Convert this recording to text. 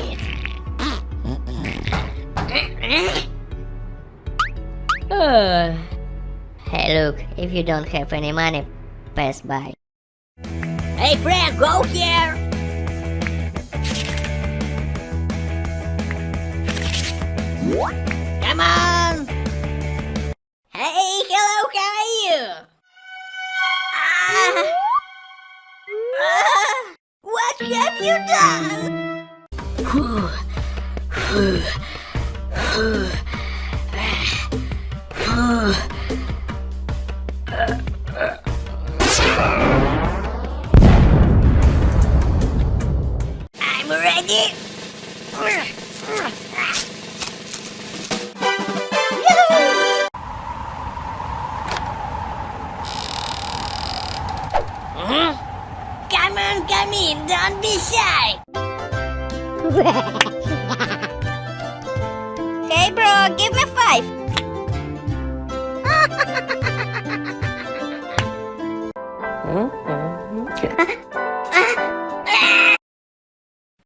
it. Hey, look, if you don't have any money, pass by. Hey, Frank, go here! Come on! Hey, hello, how are you? What have you done? I'm ready. Come on, come in, don't be shy. Hey bro, give me 5. Huh?